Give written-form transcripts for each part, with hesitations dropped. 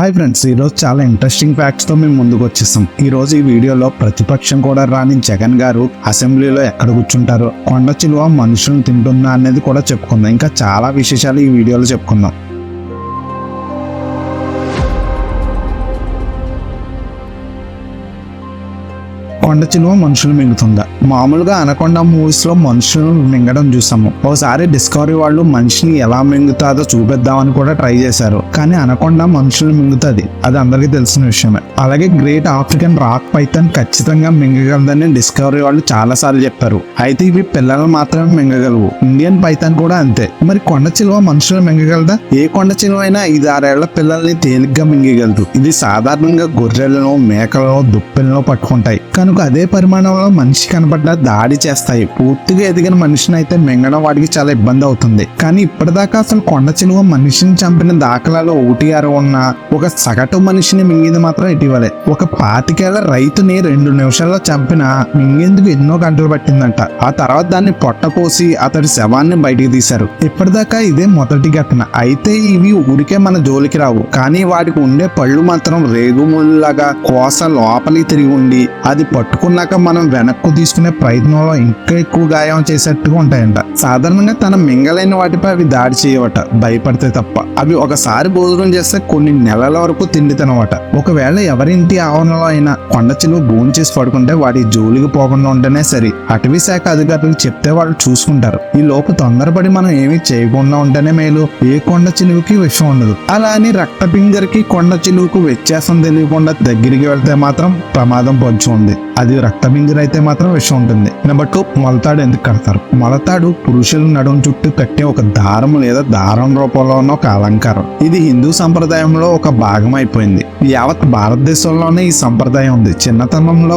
Hi friends, ఈరోజు చాలా interesting ఫ్యాక్ట్స్తో మేము ముందుకు వచ్చేస్తాం. ఈరోజు ఈ వీడియోలో ప్రతిపక్షం కూడా రాని జగన్ గారు అసెంబ్లీలో ఎక్కడ కూర్చుంటారో, కొండ చిలువ మనుషులను తింటుందా అనేది కూడా చెప్పుకుందాం. ఇంకా చాలా విశేషాలు ఈ వీడియోలో చెప్పుకుందాం. కొండ చిలువ మనుషులు మింగుతుందా? మామూలుగా అనకొండ మూవీస్ లో మనుషులు మింగడం చూసాము. ఒకసారి డిస్కవరీ వాళ్ళు మనిషిని ఎలా మింగుతాదో చూపిద్దామని కూడా ట్రై చేశారు. కానీ అనకొండ మనుషులు మింగుతుంది, అది అందరికీ తెలిసిన విషయమే. అలాగే గ్రేట్ ఆఫ్రికన్ రాక్ పైథాన్ ఖచ్చితంగా మింగగలదని డిస్కవరీ వాళ్ళు చాలా సార్లు చెప్పారు. అయితే ఇవి పిల్లలు మాత్రమే మింగగలవు. ఇండియన్ పైథాన్ కూడా అంతే. మరి కొండ చిలువ మనుషులు మింగగలదా? ఏ కొండ చిలువ అయినా 5-6 ఏళ్ల పిల్లల్ని తేలిగ్గా మింగగలదు. ఇది సాధారణంగా గొర్రెలను, మేకలను, దుప్పెలను పట్టుకుంటాయి. కనుక అదే పరిమాణంలో మనిషి కనబడ్డా దాడి చేస్తాయి. పూర్తిగా ఎదిగిన మనిషిని అయితే మింగడం వాటికి చాలా ఇబ్బంది అవుతుంది. కానీ ఇప్పటిదాకా అసలు కొండ చిలువ మనిషిని చంపిన దాఖలాలు 1-6 ఉన్నా ఒక సగటు మనిషిని మింగింది మాత్రం ఇటీవలే. ఒక 25 ఏళ్ల రైతుని 2 నిమిషాల్లో చంపిన మింగేందుకు ఎన్నో గంటలు పట్టిందంట. ఆ తర్వాత దాన్ని పొట్ట కోసి అతడి శవాన్ని బయటికి తీశారు. ఇప్పటిదాకా ఇదే మొదటి ఘటన. అయితే ఇవి ఊరికే మన జోలికి రావు. కానీ వాటికి ఉండే పళ్ళు మాత్రం రేగుముళ్ళలాగా కోస లోపలికి తిరిగి ఉండి అది పట్టుకున్నాక మనం వెనక్కు తీసుకునే ప్రయత్నంలో ఇంకా ఎక్కువ గాయం చేసేట్టుగా ఉంటాయంట. సాధారణంగా తన మింగలైన వాటిపై అవి దాడి చేయవట, భయపడితే తప్ప. అవి ఒకసారి భోజనం చేస్తే కొన్ని నెలల వరకు తిండి తినవట. ఒకవేళ ఎవరింటి ఆవరణలో అయినా కొండ చిలువ భోజనం చేసి పడుకుంటే వాటి జోలికి పోకుండా ఉంటేనే సరి. అటవీ శాఖ అధికారులకు చెప్తే వాళ్ళు చూసుకుంటారు. ఈ లోపు తొందరపడి మనం ఏమీ చేయకుండా ఉంటేనే మేలు. ఏ కొండ చిలువకి విషం ఉండదు. అలా అని రక్తపింజరికి కొండ చిలువకు వ్యత్యాసం తెలియకుండా దగ్గరికి వెళ్తే మాత్రం ప్రమాదం పొంచి ఉంది. అది రక్తపింజర అయితే మాత్రం విషం ఉంటుంది. నెంబర్ 2, మొలతాడు ఎందుకు కడతారు? మొలతాడు పురుషుల నడుం చుట్టూ కట్టే ఒక దారం లేదా దారం రూపంలో ఉన్న ఒక అలంకారం. ఇది హిందూ సంప్రదాయంలో ఒక భాగం అయిపోయింది. యావత్ భారతదేశంలోనే ఈ సంప్రదాయం ఉంది. చిన్నతనంలో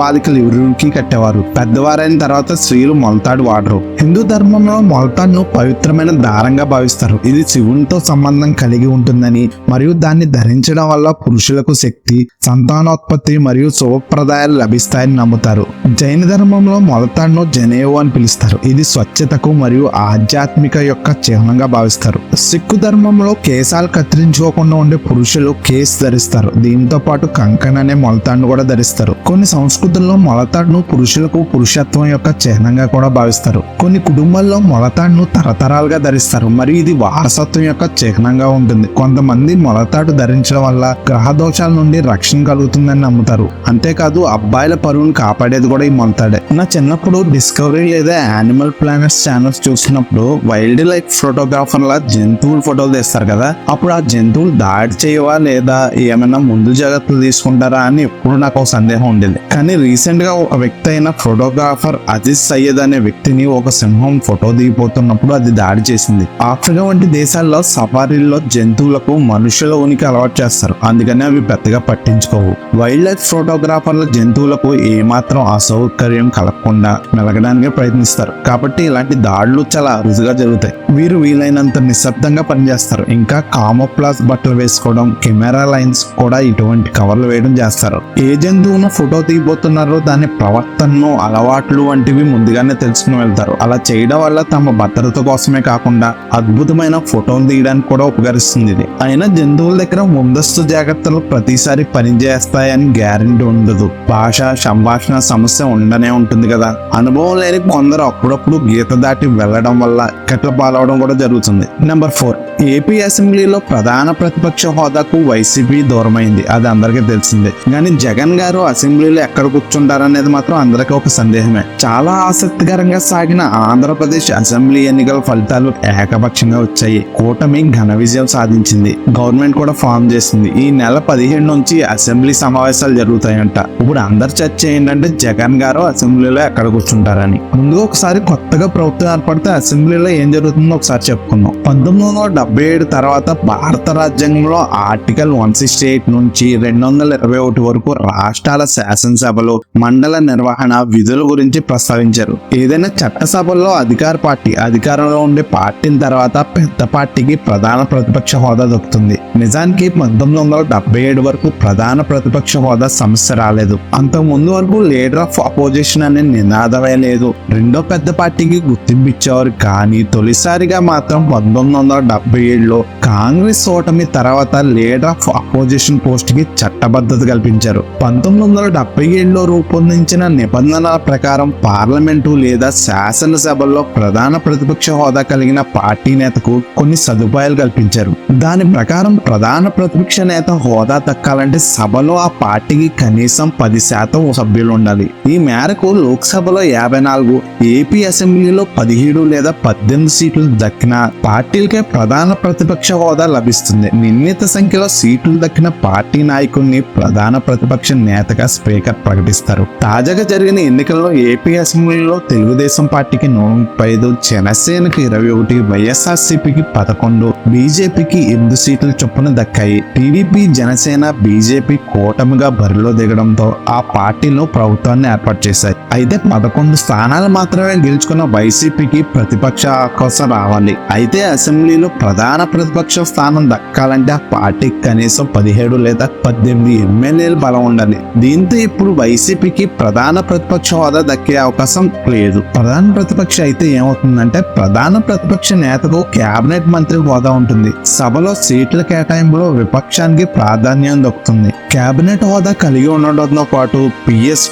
బాలికలు ఎవరికి కట్టేవారు. పెద్దవారైన తర్వాత స్త్రీలు మొలతాడు వాడరు. హిందూ ధర్మంలో మొలతాడును పవిత్రమైన దారంగా భావిస్తారు. ఇది శివునితో సంబంధం కలిగి ఉంటుందని మరియు దాన్ని ధరించడం వల్ల పురుషులకు శక్తి, సంతానోత్పత్తి మరియు శుభప్రదాయాలు లభిస్తాయని నమ్ముతారు. జైన ధర్మంలో మొలతాడును జనేవు అని పిలుస్తారు. ఇది స్వచ్ఛతకు మరియు ఆధ్యాత్మిక యొక్క చిహ్నంగా భావిస్తారు. సిక్కు ధర్మంలో కేశాలు కత్తిరించుకోకుండా ఉండే పురుషులు కేస్ ధరిస్తారు. దీంతో పాటు కంకణ అనే మొలతాడును కూడా ధరిస్తారు. కొన్ని సంస్కృతుల్లో మొలతాడును పురుషులకు పురుషత్వం యొక్క చిహ్నంగా కూడా భావిస్తారు. కొన్ని కుటుంబాల్లో మొలతాడును తరతరాలుగా ధరిస్తారు మరియు ఇది వారసత్వం యొక్క చిహ్నంగా ఉంటుంది. కొంతమంది మొలతాడు ధరించడం వల్ల గ్రహ దోషాల నుండి రక్షణ కలుగుతుందని నమ్ముతారు. అంతేకాదు అబ్బాయిల పరువును కాపాడేది కూడా ఈ మొలతాడే. నా చిన్నప్పుడు డిస్కవరీ లేదా యానిమల్ ప్లానెట్స్ ఛానల్స్ చూసినప్పుడు వైల్డ్ లైఫ్ ఫోటోగ్రాఫర్ల జంతువుల ఫోటోలు తీస్తారు కదా, అప్పుడు ఆ జంతువులు దాడి చేయవా లేదా ఏమైనా ముందు జాగ్రత్తలు తీసుకుంటారా అని ఎప్పుడు నాకు ఒక సందేహం ఉండేది. కానీ రీసెంట్ గా ఒక వ్యక్తి అయిన ఫోటోగ్రాఫర్ అజీజ్ సయ్యద్ అనే వ్యక్తిని ఒక సింహం ఫోటో దిగిపోతున్నప్పుడు అది దాడి చేసింది. ఆఫ్రికా వంటి దేశాల్లో సఫారీల్లో జంతువులకు మనుషుల ఉనికి అలవాటు చేస్తారు. అందుకని అవి పెద్దగా పట్టించుకోవు. వైల్డ్ లైఫ్ ఫోటోగ్రాఫర్ల జంతువులకు ఏమాత్రం అసౌకర్యం కలగకుండా మెలగడానికి ప్రయత్నిస్తారు. కాబట్టి ఇలాంటి దాడులు చాలా అరుదుగా జరుగుతాయి. వీరు వీలైనంత నిశ్శబ్దంగా పనిచేస్తారు. ఇంకా కామోఫ్లాజ్ బట్టలు వేసుకోవడం, కెమెరా లైన్స్ కూడా ఇటువంటి కవర్లు వేయడం చేస్తారు. ఏ జంతువును ఫోటో తీయబోతున్నారో దాని ప్రవర్తనను, అలవాట్లు వంటివి ముందుగానే తెలుసుకుని వెళ్తారు. అలా చేయడం వల్ల తమ భద్రత కోసమే కాకుండా అద్భుతమైన ఫోటోలు తీయడానికి కూడా ఉపకరిస్తుంది. ఇది అయినా జంతువుల దగ్గర ముందస్తు జాగ్రత్తలు ప్రతిసారి పనిచేస్తాయని గ్యారెంటీ ఉండదు. భాష, సంభాషణ సమస్య ఉండనే ఉంటుంది కదా. అనుభవం లేని కొందరు అప్పుడప్పుడు గీత దాటి వెళ్లడం వల్ల కట్ల పాలవడం కూడా జరుగుతుంది. నెంబర్ 4, ఏపీ అసెంబ్లీలో ప్రధాన ప్రతిపక్ష హోదాకు వైసీపీ దూరమైంది. అది అందరికీ తెలిసిందే. కానీ జగన్ గారు అసెంబ్లీలో ఎక్కడ కూర్చుంటారనేది మాత్రం అందరికీ ఒక సందేహమే. చాలా ఆసక్తికరంగా సాగిన ఆంధ్రప్రదేశ్ అసెంబ్లీ ఎన్నికల ఫలితాలు ఏకపక్షంగా వచ్చాయి. కూటమి ఘన విజయం సాధించింది. గవర్నమెంట్ కూడా ఫామ్ చేసింది. ఈ నెల 15 నుంచి అసెంబ్లీ సమావేశాలు జరుగుతాయంట. ఇప్పుడు అందరి చర్చ ఏంటంటే జగన్ గారు అసెంబ్లీలో ఎక్కడ కూర్చుంటారని. ముందుగా ఒకసారి కొత్తగా ప్రభుత్వం ఏర్పడితే అసెంబ్లీలో ఏం జరుగుతుందో ఒకసారి చెప్పుకుందాం. 1977 తర్వాత భారత రాజ్యాంగంలో ఆర్టికల్ 168 నుంచి 221 వరకు రాష్ట్రాల శాసనసభలో మండల నిర్వహణ విధుల గురించి ప్రస్తావించారు. ఏదైనా చట్టసభల్లో అధికార పార్టీ అధికారంలో ఉండే పార్టీల తర్వాత పెద్ద పార్టీకి ప్రధాన ప్రతిపక్ష హోదా దొరుకుతుంది. నిజానికి 1977 వరకు ప్రధాన ప్రతిపక్ష హోదా సమస్య రాలేదు. అంతకు ముందు వరకు లీడర్ ఆఫ్ అపోజిషన్ అపోజిషన్ అనే నినాదమే లేదు. రెండో పెద్ద పార్టీకి గుర్తింపు ఇచ్చేవారు. కానీ తొలిసారిగా మాత్రం 1977లో కాంగ్రెస్ ఓటమి తర్వాత లీడర్ ఆఫ్ అపోజిషన్ పోస్ట్ కి చట్టబద్ధత కల్పించారు. 1977లో రూపొందించిన నిబంధనల ప్రకారం పార్లమెంటు లేదా శాసనసభల్లో ప్రధాన ప్రతిపక్ష హోదా కలిగిన పార్టీ నేతకు కొన్ని సదుపాయాలు కల్పించారు. దాని ప్రకారం ప్రధాన ప్రతిపక్ష నేత హోదా దక్కాలంటే సభలో ఆ పార్టీకి కనీసం 10% సభ్యులు ఉండాలి. ఈ మేరకు లోక్సభలో 54, ఏపీ అసెంబ్లీలో 17 లేదా 18 సీట్లు దక్కిన పార్టీలకే ప్రధాన ప్రతిపక్ష హోదా లభిస్తుంది. నిర్ణీత సంఖ్యలో సీట్లు దక్కిన పార్టీ నాయకుడిని ప్రధాన ప్రతిపక్ష నేతగా స్పీకర్ ప్రకటిస్తారు. తాజాగా జరిగిన ఎన్నికల్లో ఏపీ అసెంబ్లీలో తెలుగుదేశం పార్టీకి 135, జనసేనకి 21, వైఎస్ఆర్సీపీకి 11, బీజేపీకి 8 సీట్లు చొప్పున దక్కాయి. టీడీపీ, జనసేన, బీజేపీ కూటమిగా బరిలో దిగడంతో ఆ పార్టీలో ప్రభుత్వాన్ని ఏర్పాటు చేశాయి. అయితే 11 స్థానాలు మాత్రమే గెలుచుకున్న వైసీపీకి ప్రతిపక్ష అవకాశం రావాలి. అయితే అసెంబ్లీలో ప్రధాన ప్రతిపక్ష స్థానం దక్కాలంటే ఆ పార్టీకి కనీసం 17 లేదా 18 ఎమ్మెల్యేల బలం ఉండాలి. దీంతో ఇప్పుడు వైసీపీకి ప్రధాన ప్రతిపక్ష హోదా దక్కే అవకాశం లేదు. ప్రధాన ప్రతిపక్ష అయితే ఏమవుతుందంటే ప్రధాన ప్రతిపక్ష నేతకు కేబినెట్ మంత్రి హోదా ఉంటుంది. సభలో సీట్ల కేటాయింపులో విపక్షానికి ప్రాధాన్యం దక్కుతుంది. కేబినెట్ హోదా కలిగి ఉండడంతో పాటు పిఎస్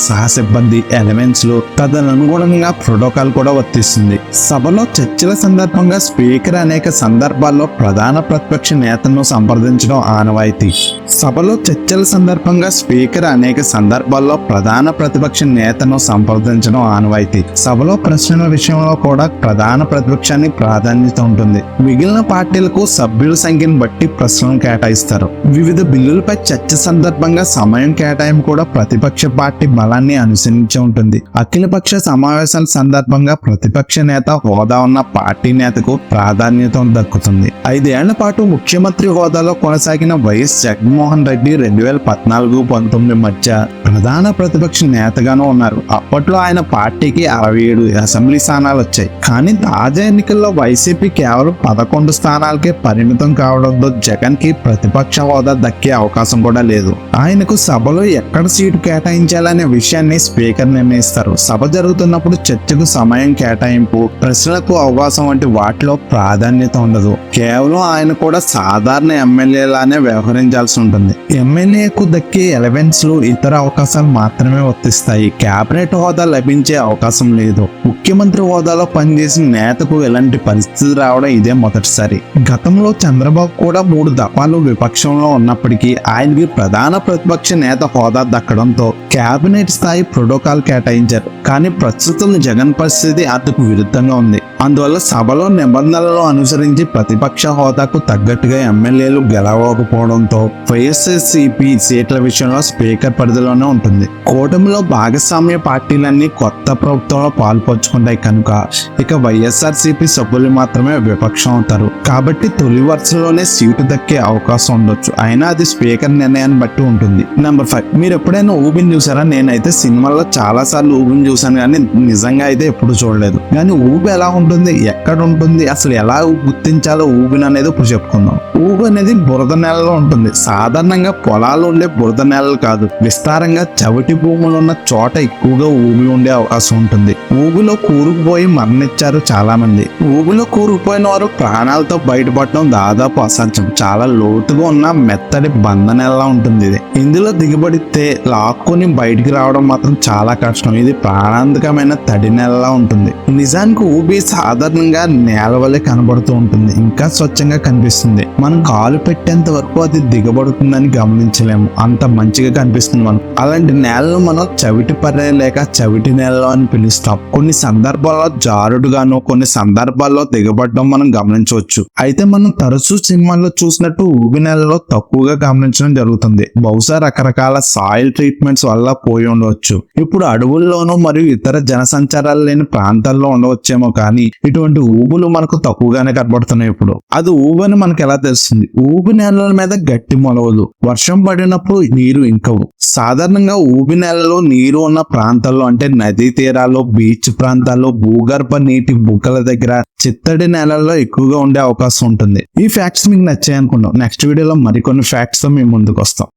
సహ సిబ్బంది ఎలిమెంట్స్ లు తదనుగుణంగా ప్రోటోకాల్ కూడా వర్తిస్తుంది. సభలో చర్చల సందర్భంగా స్పీకర్ అనేక సందర్భాల్లో ప్రధాన ప్రతిపక్ష నేతను సంప్రదించడం ఆనవాయితీ. సభలో చర్చల సందర్భంగా స్పీకర్ అనేక సందర్భాల్లో ప్రధాన ప్రతిపక్ష నేతను సంప్రదించడం ఆనవాయితీ. సభలో ప్రశ్నల విషయంలో కూడా ప్రధాన ప్రతిపక్షాన్ని ప్రాధాన్యత ఉంటుంది. మిగిలిన పార్టీలకు సభ్యుల సంఖ్యను బట్టి ప్రశ్నలు కేటాయిస్తారు. వివిధ బిల్లులపై చర్చ సందర్భంగా సమయం కేటాయింపు కూడా ప్రతిపక్ష పార్టీ బలాన్ని అనుసరించి ఉంటుంది. అఖిలపక్ష సమావేశాల సందర్భంగా ప్రతిపక్ష నేత హోదా ఉన్న పార్టీ నేతకు ప్రాధాన్యత దక్కుతుంది. 5 ఏళ్ల పాటు ముఖ్యమంత్రి హోదాలో కొనసాగిన వైఎస్ జగన్మోహన్ రెడ్డి 2014-19 మధ్య ప్రధాన ప్రతిపక్ష నేతగానూ ఉన్నారు. అప్పట్లో ఆయన పార్టీకి 67 అసెంబ్లీ స్థానాలు వచ్చాయి. కానీ తాజా ఎన్నికల్లో వైసీపీ కేవలం 11 స్థానాలకే పరిమితం కావడంతో జగన్ కి ప్రతిపక్ష హోదా దక్కే అవకాశం కూడా లేదు. ఆయనకు సభలో ఎక్కడ సీటు కేటాయించాలనే విషయాన్ని స్పీకర్ నిర్ణయిస్తారు. సభ జరుగుతున్నప్పుడు చర్చకు సమయం కేటాయింపు, ప్రశ్నలకు అవకాశం వంటి వాటిలో ప్రాధాన్యత ఉండదు. కేవలం ఆయన కూడా సాధారణ ఎమ్మెల్యేలానే వ్యవహరించాల్సి ఉంటుంది. ఎమ్మెల్యేకు దక్కే ఎలవెన్స్ లు, ఇతర అవకాశాలు మాత్రమే వర్తిస్తాయి. కేబినెట్ హోదా లభించే అవకాశం లేదు. ముఖ్యమంత్రి హోదాలో పనిచేసిన నేతకు ఇలాంటి పరిస్థితి రావడం ఇదే మొదటిసారి. గతంలో చంద్రబాబు కూడా 3 దఫాలు విపక్షంలో ఉన్నప్పటికీ ఆయనకి ప్రధాన ప్రతిపక్ష నేత హోదా దక్కడంతో కేబినెట్ స్థాయి ప్రోటోకాల్ కేటాయించారు. కానీ ప్రస్తుతం జగన్ పరిస్థితి అందుకు విరుద్ధంగా ఉంది. అందువల్ల సభలో నిబంధనలను అనుసరించి ప్రతిపక్ష హోదాకు తగ్గట్టుగా ఎమ్మెల్యేలు గెలవకపోవడంతో వైఎస్ఆర్సీపీ సీట్ల విషయంలో స్పీకర్ పరిధిలోనే ఉంటుంది. కూటమిలో భాగస్వామ్య పార్టీలన్నీ కొత్త ప్రభుత్వంలో పాల్పంచుకుంటాయి కనుక ఇక వైఎస్ఆర్సీపీ సభ్యులు మాత్రమే విపక్షం అవుతారు. కాబట్టి తొలి వరుసలోనే సీటు దక్కే అవకాశం ఉండొచ్చు. అయినా అది స్పీకర్ నిర్ణయాన్ని బట్టి ఉంటుంది. నెంబర్ 5, మీరు ఎప్పుడైనా ఊబిని చూసారా? నేనైతే సినిమాల్లో చాలా సార్లు ఊబిని చూసాను, కానీ నిజంగా అయితే ఎప్పుడు చూడలేదు. కానీ ఊబి ఎలా ఉంటుంది, ఎక్కడ ఉంటుంది, అసలు ఎలా గుర్తించాలో ఊబిని అనేది ఇప్పుడు చెప్పుకుందాం. ఊబి అనేది బురద నేలలో ఉంటుంది. సాధారణంగా పొలాలు ఉండే బురద నేలలు కాదు, విస్తారంగా చవిటి భూములు ఉన్న చోట ఎక్కువగా ఊబి ఉండే అవకాశం ఉంటుంది. ఊబిలో కూరుకుపోయి మరణించారు చాలా మంది. ఊబిలో కూరుకుపోయిన వారు ప్రాణాలతో బయటపడటం దాదాపు అసాధ్యం. చాలా లోతుగా ఉన్న మెత్తడి బంద నేలలా ఉంటుంది ఇది. ఇందులో దిగబడితే లాక్కొని బయటికి రావడం మాత్రం చాలా కష్టం. ఇది ప్రాణాంతకమైన తడి నేలలా ఉంటుంది. నిజానికి ఊబి సాధారణంగా నేల వల్లే కనబడుతూ ఉంటుంది, ఇంకా స్వచ్ఛంగా కనిపిస్తుంది. మనం కాలు పెట్టేంత వరకు అది దిగబడుతుందని గమనించలేము, అంత మంచిగా కనిపిస్తుంది మనం. అలాంటి నేలను మనం చవిటి పర్రే లేక చవిటి నేలలో అని పిలుస్తాం. కొన్ని సందర్భాల్లో జారుడుగాను, కొన్ని సందర్భాల్లో దిగబడడం మనం గమనించవచ్చు. అయితే మనం తరచూ సినిమాల్లో చూసినట్టు ఊబి నేలలో తక్కువగా గమనించడం జరుగుతుంది. బహుశా రకరకాల సాయిల్ ట్రీట్మెంట్స్ వల్ల పోయి ఉండవచ్చు. ఇప్పుడు అడవుల్లోనూ మరియు ఇతర జనసంచారాలు లేని ప్రాంతాల్లో ఉండవచ్చేమో, కానీ ఇటువంటి ఊబులు మనకు తక్కువగానే కనబడుతున్నాయి. ఇప్పుడు అది ఊబని మనకు ఎలా తెలుస్తుంది? ఊబి నేలల మీద గట్టి మొలవలు, వర్షం పడినప్పుడు నీరు ఇంకవు. సాధారణంగా ఊబి నేలలో నీరు ఉన్న ప్రాంతాల్లో అంటే నదీ తీరాల్లో, బీచ్ ప్రాంతాల్లో, భూగర్భ నీటి బుగ్గల దగ్గర, చిత్తడి నేలల్లో ఎక్కువగా ఉండే అవకాశం ఉంటుంది. ఈ ఫ్యాక్ట్స్ మీకు నచ్చాయి అనుకుంటాం. నెక్స్ట్ వీడియోలో మరికొన్ని ఫ్యాక్ట్స్ తో మేము ముందుకు వస్తాం.